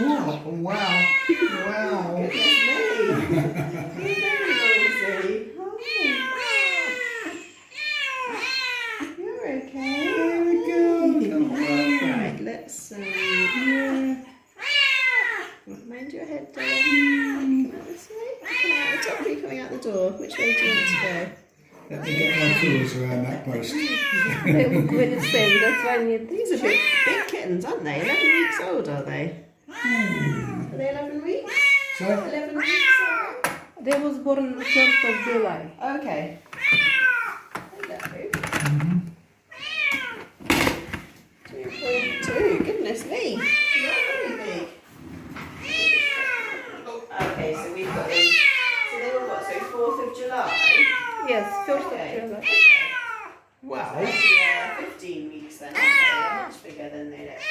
Oh, wow. Wow. Goodness me. You're very noisy. You're okay. There we go. Come on. Right, let's yeah. Mind your head, darling. Come out this way. Come out the top. Are you coming out the door? Which way do you want to go? Let me get my tools around that post. They look very same. That's why I need These are big kittens, aren't they? 11 weeks old, are they? Are they 11 weeks? So, 11 weeks old. They was born 1st of July. Okay. Hello. 2.2. Goodness me. You're very big. Okay, so we've got them. So they were what? So 4th of July? Yes, 1st Okay. of July. Wow. 15 weeks then, aren't they? They're much bigger than they look.